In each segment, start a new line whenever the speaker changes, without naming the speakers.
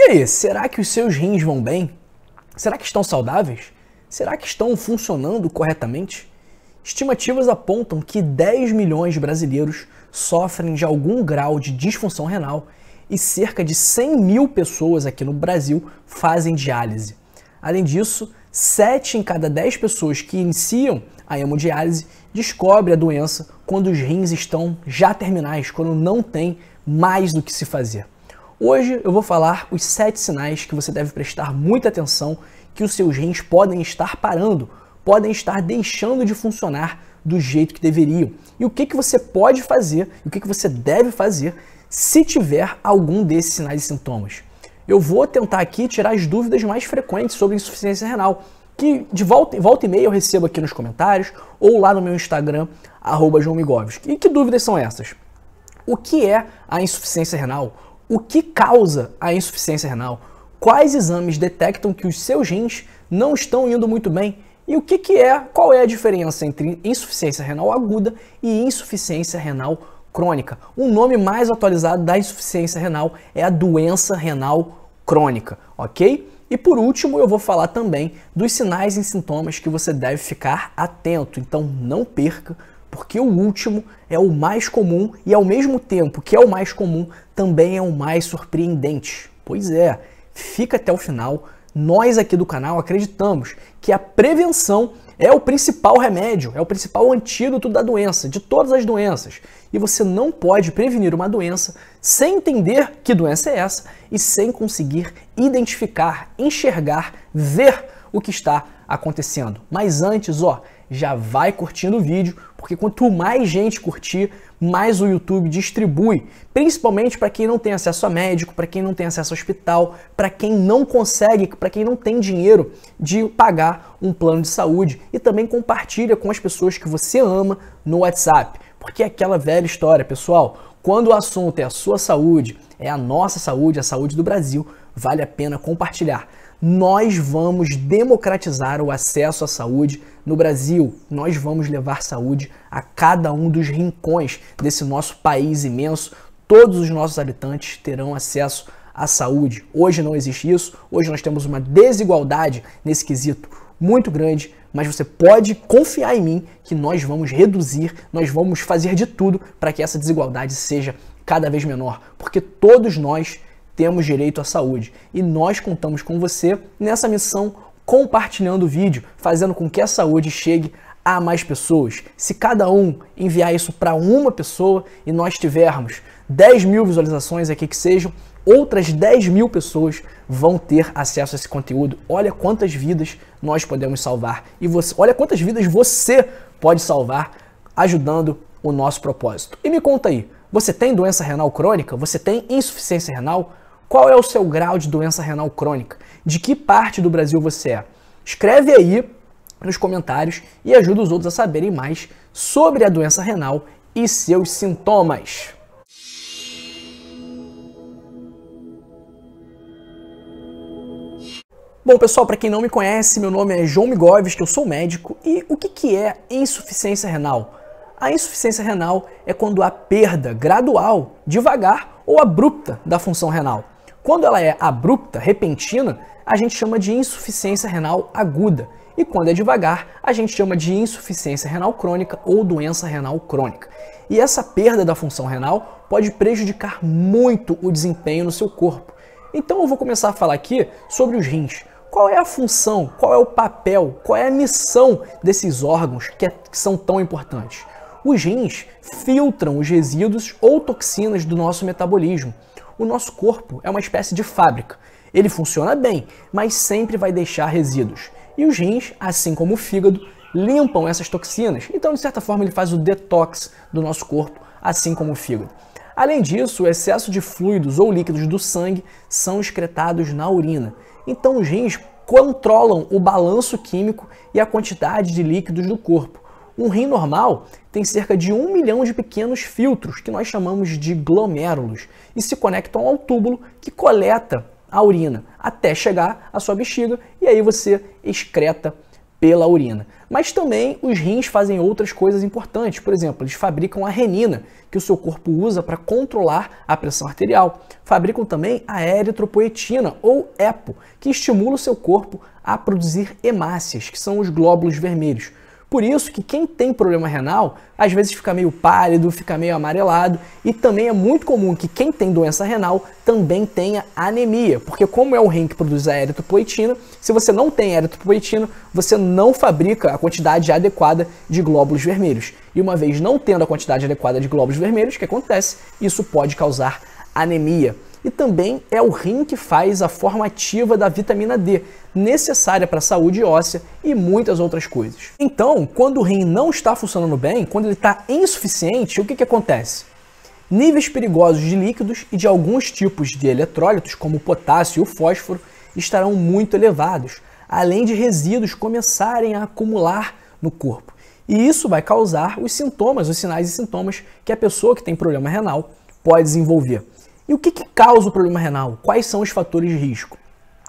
aí, será que os seus rins vão bem? Será que estão saudáveis? Será que estão funcionando corretamente? Estimativas apontam que 10 milhões de brasileiros sofrem de algum grau de disfunção renal e cerca de 100 mil pessoas aqui no Brasil fazem diálise. Além disso, 7 em cada 10 pessoas que iniciam a hemodiálise descobrem a doença quando os rins estão já terminais, quando não tem mais do que se fazer. Hoje eu vou falar os 7 sinais que você deve prestar muita atenção que os seus rins podem estar parando, podem estar deixando de funcionar do jeito que deveriam. E o que você pode fazer, e o que você deve fazer se tiver algum desses sinais e sintomas. Eu vou tentar aqui tirar as dúvidas mais frequentes sobre insuficiência renal, que de volta e meia eu recebo aqui nos comentários ou lá no meu Instagram, @joãomigovski. E que dúvidas são essas? O que é a insuficiência renal? O que causa a insuficiência renal? Quais exames detectam que os seus rins não estão indo muito bem? E qual é a diferença entre insuficiência renal aguda e insuficiência renal crônica? Um nome mais atualizado da insuficiência renal é a doença renal crônica, ok? E por último, eu vou falar também dos sinais e sintomas que você deve ficar atento. Então não perca, porque o último é o mais comum e ao mesmo tempo que é o mais comum, também é o mais surpreendente. Pois é, fica até o final. Nós aqui do canal acreditamos que a prevenção é o principal remédio, é o principal antídoto da doença, de todas as doenças. E você não pode prevenir uma doença sem entender que doença é essa e sem conseguir identificar, enxergar, ver o que está acontecendo. Mas antes, já vai curtindo o vídeo, porque quanto mais gente curtir, mais o YouTube distribui, principalmente para quem não tem acesso a médico, para quem não tem acesso ao hospital, para quem não consegue, para quem não tem dinheiro de pagar um plano de saúde, e também compartilha com as pessoas que você ama no WhatsApp, porque é aquela velha história, pessoal, quando o assunto é a sua saúde, é a nossa saúde, a saúde do Brasil, vale a pena compartilhar. Nós vamos democratizar o acesso à saúde no Brasil. Nós vamos levar saúde a cada um dos rincões desse nosso país imenso. Todos os nossos habitantes terão acesso à saúde. Hoje não existe isso. Hoje nós temos uma desigualdade nesse quesito muito grande, mas você pode confiar em mim que nós vamos reduzir, nós vamos fazer de tudo para que essa desigualdade seja cada vez menor, porque todos nós temos direito à saúde e nós contamos com você nessa missão, compartilhando o vídeo, fazendo com que a saúde chegue a mais pessoas. Se cada um enviar isso para uma pessoa e nós tivermos 10 mil visualizações aqui que sejam, outras 10 mil pessoas vão ter acesso a esse conteúdo. Olha quantas vidas nós podemos salvar e olha quantas vidas você pode salvar ajudando o nosso propósito. E me conta aí, você tem doença renal crônica? Você tem insuficiência renal? Qual é o seu grau de doença renal crônica? De que parte do Brasil você é? Escreve aí nos comentários e ajuda os outros a saberem mais sobre a doença renal e seus sintomas. Bom, pessoal, para quem não me conhece, meu nome é João Migovski, eu sou médico. E o que é insuficiência renal? A insuficiência renal é quando há perda gradual, devagar ou abrupta da função renal. Quando ela é abrupta, repentina, a gente chama de insuficiência renal aguda. E quando é devagar, a gente chama de insuficiência renal crônica ou doença renal crônica. E essa perda da função renal pode prejudicar muito o desempenho no seu corpo. Então eu vou começar a falar aqui sobre os rins. Qual é a função, qual é o papel, qual é a missão desses órgãos que são tão importantes? Os rins filtram os resíduos ou toxinas do nosso metabolismo. O nosso corpo é uma espécie de fábrica. Ele funciona bem, mas sempre vai deixar resíduos. E os rins, assim como o fígado, limpam essas toxinas. Então, de certa forma, ele faz o detox do nosso corpo, assim como o fígado. Além disso, o excesso de fluidos ou líquidos do sangue são excretados na urina. Então, os rins controlam o balanço químico e a quantidade de líquidos do corpo. Um rim normal tem cerca de 1 milhão de pequenos filtros, que nós chamamos de glomérulos, e se conectam ao túbulo que coleta a urina, até chegar à sua bexiga, e aí você excreta pela urina. Mas também os rins fazem outras coisas importantes. Por exemplo, eles fabricam a renina, que o seu corpo usa para controlar a pressão arterial. Fabricam também a eritropoetina, ou EPO, que estimula o seu corpo a produzir hemácias, que são os glóbulos vermelhos. Por isso que quem tem problema renal, às vezes fica meio pálido, fica meio amarelado, e também é muito comum que quem tem doença renal também tenha anemia, porque como é o rim que produz a eritropoetina, se você não tem eritropoetina, você não fabrica a quantidade adequada de glóbulos vermelhos. E uma vez não tendo a quantidade adequada de glóbulos vermelhos, o que acontece? Isso pode causar anemia. E também é o rim que faz a forma ativa da vitamina D, necessária para a saúde óssea e muitas outras coisas. Então, quando o rim não está funcionando bem, quando ele está insuficiente, o que acontece? Níveis perigosos de líquidos e de alguns tipos de eletrólitos, como o potássio e o fósforo, estarão muito elevados, além de resíduos começarem a acumular no corpo. E isso vai causar os sintomas, os sinais e sintomas que a pessoa que tem problema renal pode desenvolver. E o que causa o problema renal? Quais são os fatores de risco?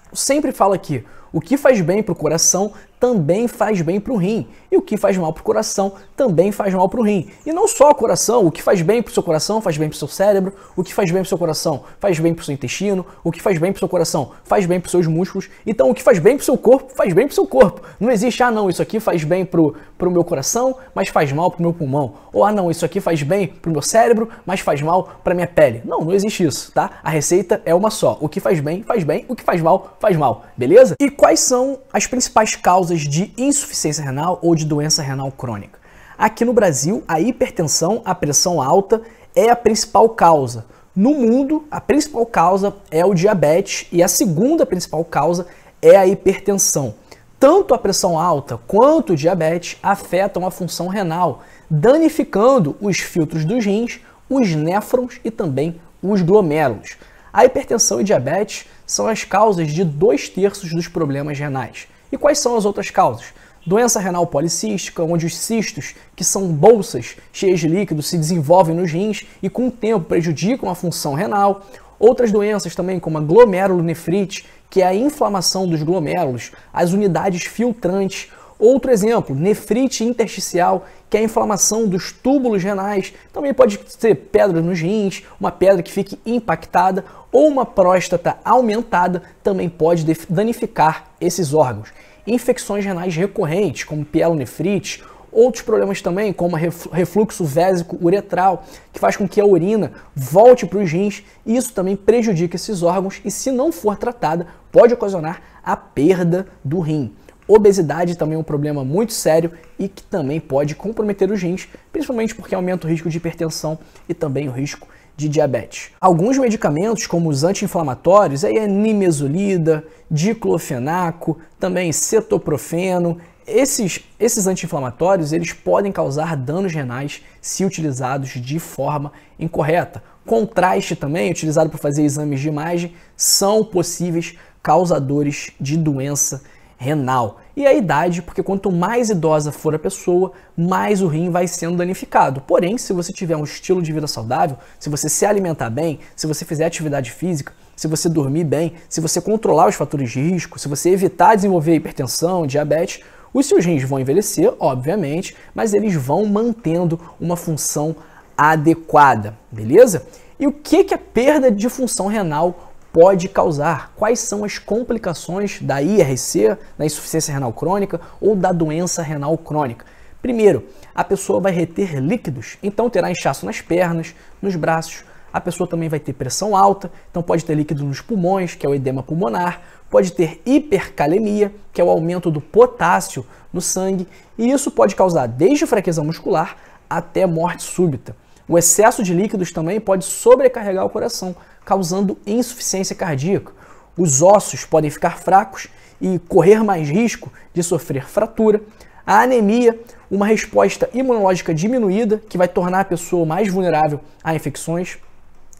Eu sempre falo aqui, o que faz bem para o coração também faz bem para o rim. E o que faz mal para o coração também faz mal para o rim. E não só o coração, o que faz bem para o seu coração faz bem para o seu cérebro, o que faz bem para o seu coração faz bem para o seu intestino, o que faz bem para o seu coração faz bem para os seus músculos. Então o que faz bem para o seu corpo faz bem para o seu corpo. Não existe, não, isso aqui faz bem para o meu coração, mas faz mal para o meu pulmão. Ou, não, isso aqui faz bem para o meu cérebro, mas faz mal para a minha pele. Não existe isso, tá? A receita é uma só. O que faz bem, o que faz mal, beleza? E quais são as principais causas de insuficiência renal ou de doença renal crônica? Aqui no Brasil, a hipertensão, a pressão alta, é a principal causa. No mundo, a principal causa é o diabetes e a segunda principal causa é a hipertensão. Tanto a pressão alta quanto o diabetes afetam a função renal, danificando os filtros dos rins, os néfrons e também os glomérulos. A hipertensão e diabetes são as causas de 2/3 dos problemas renais. E quais são as outras causas? Doença renal policística, onde os cistos, que são bolsas cheias de líquido, se desenvolvem nos rins e com o tempo prejudicam a função renal. Outras doenças também, como a glomerulonefrite, que é a inflamação dos glomérulos, as unidades filtrantes. Outro exemplo, nefrite intersticial, que é a inflamação dos túbulos renais. Também pode ser pedra nos rins, uma pedra que fique impactada, ou uma próstata aumentada também pode danificar esses órgãos. Infecções renais recorrentes, como pielonefrite, outros problemas também, como refluxo vésico uretral, que faz com que a urina volte para os rins, e isso também prejudica esses órgãos e, se não for tratada, pode ocasionar a perda do rim. Obesidade também é um problema muito sério e que também pode comprometer os rins, principalmente porque aumenta o risco de hipertensão e também o risco de diabetes. Alguns medicamentos, como os anti-inflamatórios, aí é nimesulida, diclofenaco, também cetoprofeno. Esses anti-inflamatórios, eles podem causar danos renais se utilizados de forma incorreta. Contraste também, utilizado para fazer exames de imagem, são possíveis causadores de doença renal. E a idade, porque quanto mais idosa for a pessoa, mais o rim vai sendo danificado. Porém, se você tiver um estilo de vida saudável, se você se alimentar bem, se você fizer atividade física, se você dormir bem, se você controlar os fatores de risco, se você evitar desenvolver hipertensão, diabetes, os seus rins vão envelhecer, obviamente, mas eles vão mantendo uma função adequada, beleza? E o que a perda de função renal pode causar? Quais são as complicações da IRC, da insuficiência renal crônica ou da doença renal crônica? Primeiro, a pessoa vai reter líquidos, então terá inchaço nas pernas, nos braços. A pessoa também vai ter pressão alta, então pode ter líquido nos pulmões, que é o edema pulmonar. Pode ter hipercalemia, que é o aumento do potássio no sangue, e isso pode causar desde fraqueza muscular até morte súbita. O excesso de líquidos também pode sobrecarregar o coração, causando insuficiência cardíaca. Os ossos podem ficar fracos e correr mais risco de sofrer fratura. A anemia, uma resposta imunológica diminuída, que vai tornar a pessoa mais vulnerável a infecções.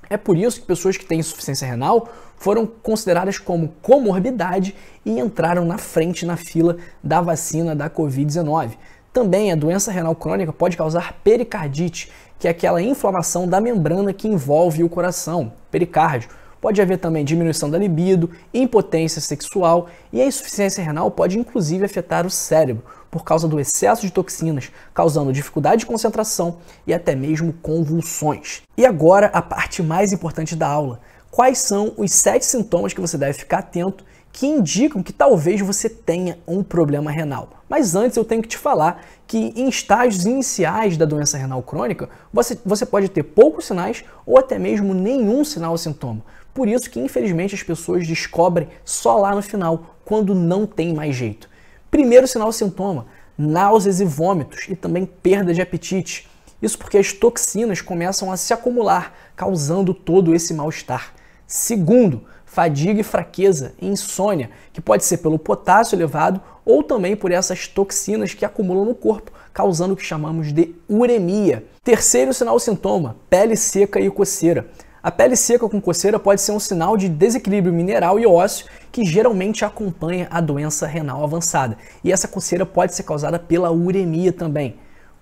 É por isso que pessoas que têm insuficiência renal foram consideradas como comorbidade e entraram na frente na fila da vacina da Covid-19. Também a doença renal crônica pode causar pericardite, que é aquela inflamação da membrana que envolve o coração, pericárdio. pode haver também diminuição da libido, impotência sexual e a insuficiência renal pode inclusive afetar o cérebro por causa do excesso de toxinas, causando dificuldade de concentração e até mesmo convulsões. E agora a parte mais importante da aula. Quais são os 7 sintomas que você deve ficar atento que indicam que talvez você tenha um problema renal? Mas antes eu tenho que te falar que em estágios iniciais da doença renal crônica, você pode ter poucos sinais ou até mesmo nenhum sinal ou sintoma. Por isso que infelizmente as pessoas descobrem só lá no final, quando não tem mais jeito. Primeiro sinal ou sintoma, náuseas e vômitos e também perda de apetite. Isso porque as toxinas começam a se acumular, causando todo esse mal-estar. Segundo, fadiga e fraqueza e insônia, que pode ser pelo potássio elevado ou também por essas toxinas que acumulam no corpo, causando o que chamamos de uremia. Terceiro sinal ou sintoma, pele seca e coceira. A pele seca com coceira pode ser um sinal de desequilíbrio mineral e ósseo que geralmente acompanha a doença renal avançada. E essa coceira pode ser causada pela uremia também.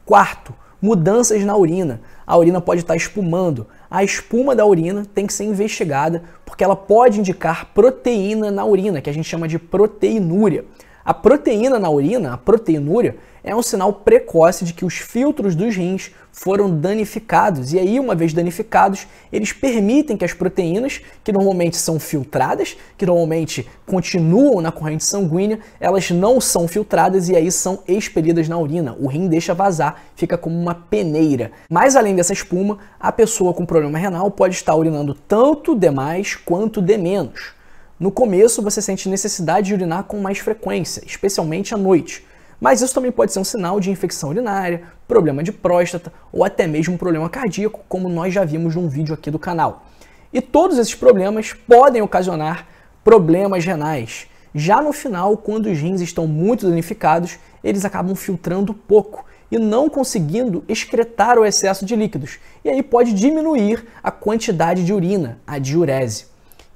Quarto, mudanças na urina. A urina pode estar espumando. A espuma da urina tem que ser investigada porque ela pode indicar proteína na urina, que a gente chama de proteinúria. A proteína na urina, a proteinúria, é um sinal precoce de que os filtros dos rins foram danificados. E aí, uma vez danificados, eles permitem que as proteínas, que normalmente são filtradas, que normalmente continuam na corrente sanguínea, elas não são filtradas e aí são expelidas na urina. O rim deixa vazar, fica como uma peneira. Mas além dessa espuma, a pessoa com problema renal pode estar urinando tanto de mais quanto de menos. No começo, você sente necessidade de urinar com mais frequência, especialmente à noite. Mas isso também pode ser um sinal de infecção urinária, problema de próstata ou até mesmo um problema cardíaco, como nós já vimos num vídeo aqui do canal. E todos esses problemas podem ocasionar problemas renais. Já no final, quando os rins estão muito danificados, eles acabam filtrando pouco e não conseguindo excretar o excesso de líquidos. E aí pode diminuir a quantidade de urina, a diurese.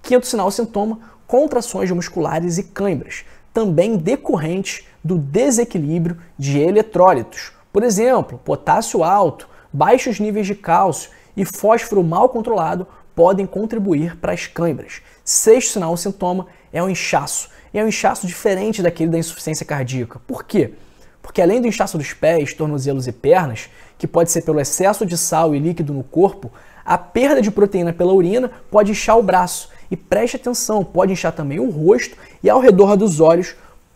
Quinto sinal ou sintoma, contrações musculares e câimbras, também decorrentes do desequilíbrio de eletrólitos. Por exemplo, potássio alto, baixos níveis de cálcio e fósforo mal controlado podem contribuir para as câimbras. Sexto sinal ou sintoma é o inchaço. E é um inchaço diferente daquele da insuficiência cardíaca. Por quê? Porque além do inchaço dos pés, tornozelos e pernas, que pode ser pelo excesso de sal e líquido no corpo, a perda de proteína pela urina pode inchar o braço. E preste atenção, pode inchar também o rosto e ao redor dos olhos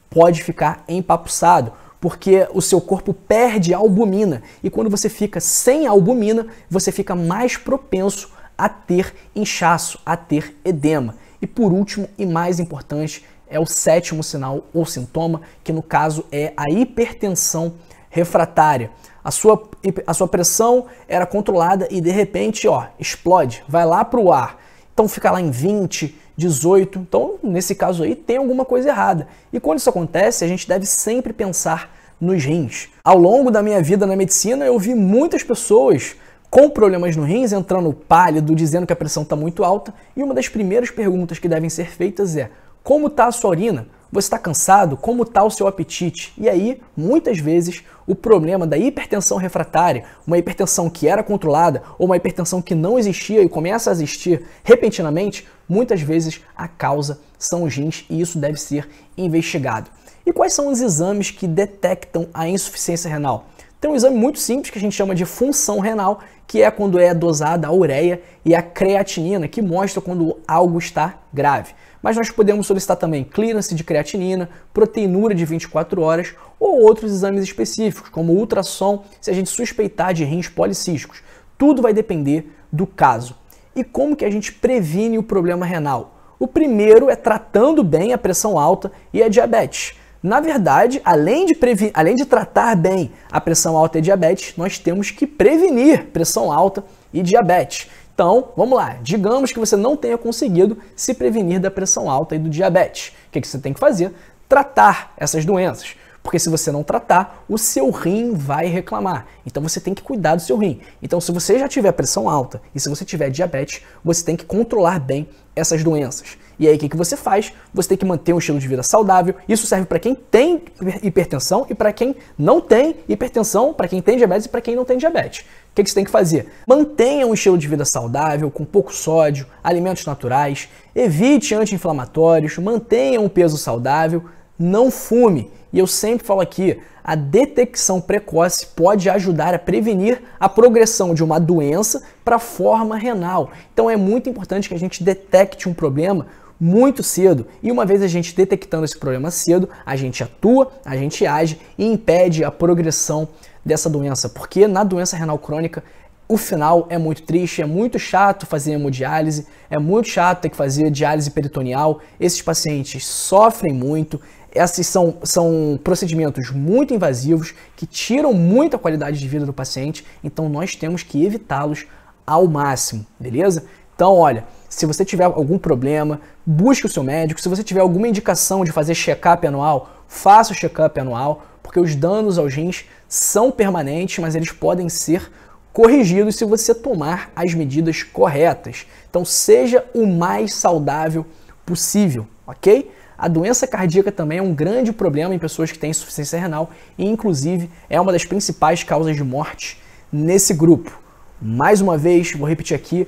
pode ficar empapuçado, porque o seu corpo perde albumina. E quando você fica sem albumina, você fica mais propenso a ter inchaço, a ter edema. E por último e mais importante, é o sétimo sinal ou sintoma, que no caso é a hipertensão refratária. A sua pressão era controlada e de repente, explode, vai lá para o ar. Então fica lá em 20, 18, então nesse caso aí tem alguma coisa errada. E quando isso acontece, a gente deve sempre pensar nos rins. Ao longo da minha vida na medicina, eu vi muitas pessoas com problemas no rins entrando pálido, dizendo que a pressão está muito alta. E uma das primeiras perguntas que devem ser feitas é: como está a sua urina? Você está cansado? Como está o seu apetite? E aí, muitas vezes, o problema da hipertensão refratária, uma hipertensão que era controlada ou uma hipertensão que não existia e começa a existir repentinamente, muitas vezes a causa são os rins e isso deve ser investigado. E quais são os exames que detectam a insuficiência renal? Tem um exame muito simples que a gente chama de função renal, que é quando é dosada a ureia e a creatinina, que mostra quando algo está grave. Mas nós podemos solicitar também clearance de creatinina, proteinúria de 24 horas ou outros exames específicos, como ultrassom, se a gente suspeitar de rins policísticos. Tudo vai depender do caso. E como que a gente previne o problema renal? O primeiro é tratando bem a pressão alta e a diabetes. Na verdade, além de tratar bem a pressão alta e a diabetes, nós temos que prevenir pressão alta e diabetes. Então, vamos lá, digamos que você não tenha conseguido se prevenir da pressão alta e do diabetes. O que você tem que fazer? Tratar essas doenças. Porque se você não tratar, o seu rim vai reclamar. Então você tem que cuidar do seu rim. Então se você já tiver pressão alta e se você tiver diabetes, você tem que controlar bem essas doenças. E aí o que você faz? Você tem que manter um estilo de vida saudável. Isso serve para quem tem hipertensão e para quem não tem hipertensão, para quem tem diabetes e para quem não tem diabetes. O que você tem que fazer? Mantenha um estilo de vida saudável, com pouco sódio, alimentos naturais, evite anti-inflamatórios, mantenha um peso saudável, não fume. E eu sempre falo aqui, a detecção precoce pode ajudar a prevenir a progressão de uma doença para a forma renal. Então é muito importante que a gente detecte um problema muito cedo. E uma vez a gente detectando esse problema cedo, a gente atua, a gente age e impede a progressão dessa doença. Porque na doença renal crônica, o final é muito triste, é muito chato fazer hemodiálise, é muito chato ter que fazer diálise peritoneal. Esses pacientes sofrem muito. Esses são procedimentos muito invasivos que tiram muita qualidade de vida do paciente, então nós temos que evitá-los ao máximo, beleza? Então, olha, se você tiver algum problema, busque o seu médico. Se você tiver alguma indicação de fazer check-up anual, faça o check-up anual, porque os danos aos rins são permanentes, mas eles podem ser corrigidos se você tomar as medidas corretas. Então, seja o mais saudável possível, ok? A doença cardíaca também é um grande problema em pessoas que têm insuficiência renal e, inclusive, é uma das principais causas de morte nesse grupo. Mais uma vez, vou repetir aqui,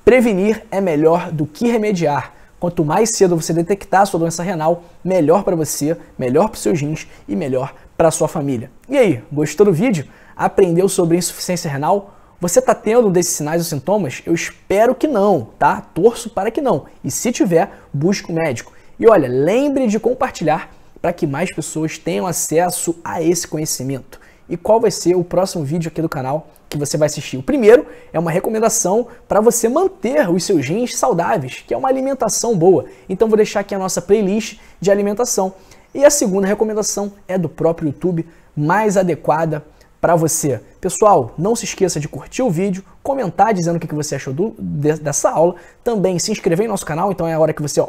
prevenir é melhor do que remediar. Quanto mais cedo você detectar a sua doença renal, melhor para você, melhor para os seus rins e melhor para a sua família. E aí, gostou do vídeo? Aprendeu sobre insuficiência renal? Você está tendo um desses sinais ou sintomas? Eu espero que não, tá? Torço para que não. E se tiver, busque um médico. E olha, lembre de compartilhar para que mais pessoas tenham acesso a esse conhecimento. E qual vai ser o próximo vídeo aqui do canal que você vai assistir? O primeiro é uma recomendação para você manter os seus rins saudáveis, que é uma alimentação boa. Então vou deixar aqui a nossa playlist de alimentação. E a segunda recomendação é do próprio YouTube, mais adequada para você. Pessoal, não se esqueça de curtir o vídeo, comentar dizendo o que você achou dessa aula, também se inscrever em nosso canal, então é a hora que você,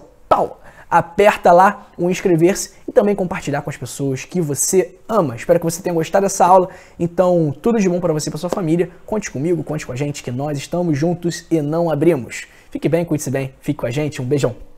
aperta lá o inscrever-se e também compartilhar com as pessoas que você ama. Espero que você tenha gostado dessa aula. Então, tudo de bom para você e para sua família. Conte comigo, conte com a gente, que nós estamos juntos e não abrimos. Fique bem, cuide-se bem, fique com a gente. Um beijão.